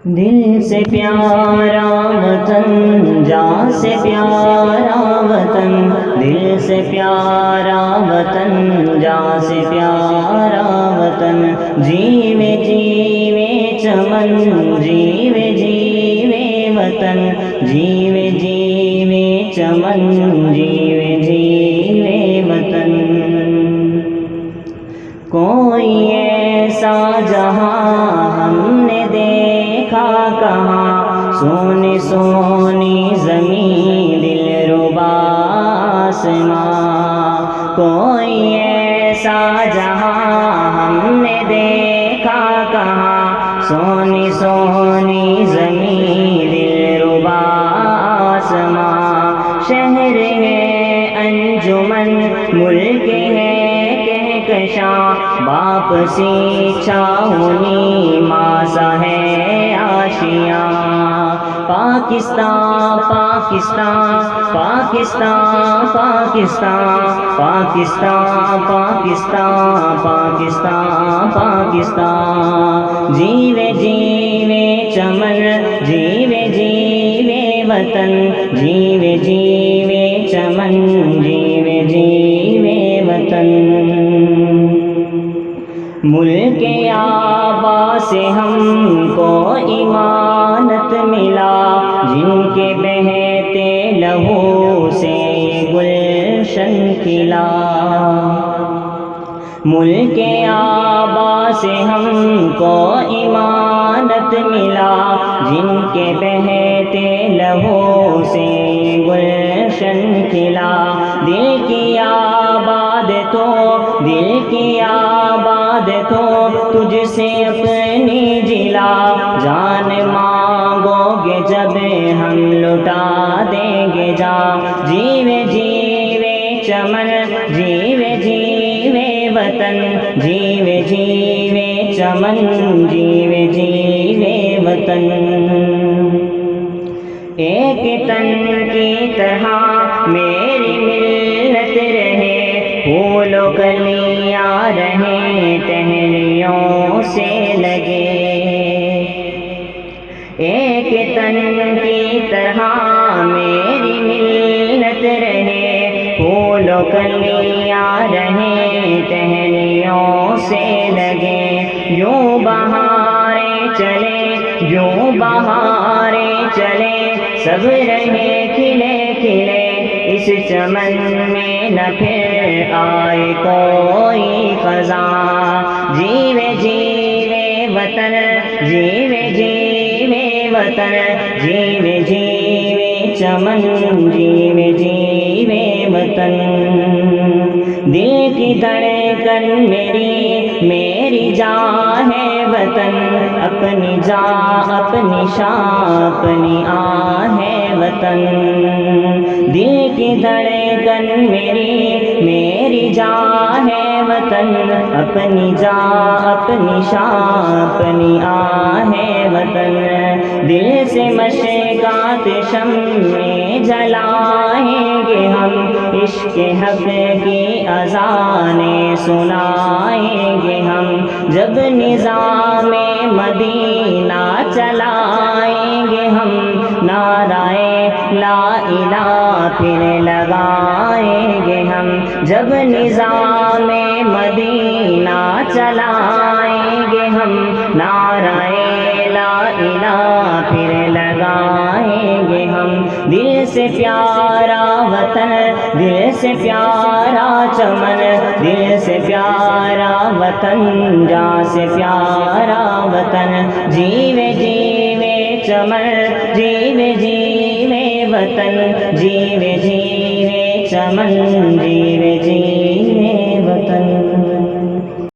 دل سے پیارا وطن، جان سے پیارا وطن، دل سے پیارا وطن، جان سے پیارا وطن، جیوے جیوے چمن، جیوے جیوے وطن، جیوے جیوے چمن، جیوے جیوے وطن۔ کوئی ایسا جہاں ہم نے دیکھا کہاں، سونی سونی زمین دل ربا آسماں، کوئی ایسا جہاں ہم نے دیکھا کہاں، سونی سونی زمین دل ربا آسماں، شہر ہے انجمن، ملک ہے کہکشاں، باپ سی چھاؤنی ماسا ہے آشیاں، پاکستان پاکستان پاکستان پاکستان پاکستان پاکستان پاکستان پاکستان، جیوے جیوے چمن، جیوے جیوے وطن، جیوے جیوے چمن، جیوے جیوے وطن۔ ملک آبا سے ہم کو امانت ملا، جن کے بہتے لہو سے گلشن کھلا، ملک آبا سے ہم کو امانت ملا، جن کے بہتے لہو سے گلشن کھلا، دل کی آباد تو، دل کی آباد تو، تجھ سے اپنی جلا، جان مانگو گے جب ہم لٹا دیں گے جان، جیوے جیوے چمن، جیوے جیوے وطن، جیوے جیوے چمن، جیوے جیوے وطن۔ ایک تن کی طرح میری ملت رہے، پھول و کلیاں رہیں ٹہنیوں سے لگے، ایک تن کی طرح میری ملت رہے، پھول و کلیاں رہیں ٹہنیوں سے لگے، یوں بہاریں چلے، یوں بہاریں چلے، سب رہے کھلے کھلے، اس چمن میں نہ پھر آئے کوئی خزاں، جیوے جیوے وطن، جیوے جیوے وطن، جیوے جیوے چمن، جیوے جیوے وطن۔ دل کی دھڑکن میری، میری جان ہے وطن، اپنی جان اپنی شان اپنی آن ہے وطن، دل کی دھڑکن میری، میری جان ہے وطن، اپنی جان اپنی شان اپنی آن ہے وطن، دل سے مشقات شمع جلائیں گے ہم، عشق حق کی اذانیں سنائیں گے ہم، جب نظام مدینہ چلائیں گے ہم، نعرہ لا الہ پھر لگائیں گے ہم، جب نظام مدینہ چلائیں گے ہم، نعرہ لا الہ پھر لگائیں گے ہم، دل سے پیارا وطن، دل سے پیارا چمن، دل سے پیارا وطن، جان سے پیارا وطن، جیوے جیوے چمن، جیوے جیوے وطن، جیوے جیوے چمن، جیوے جیوے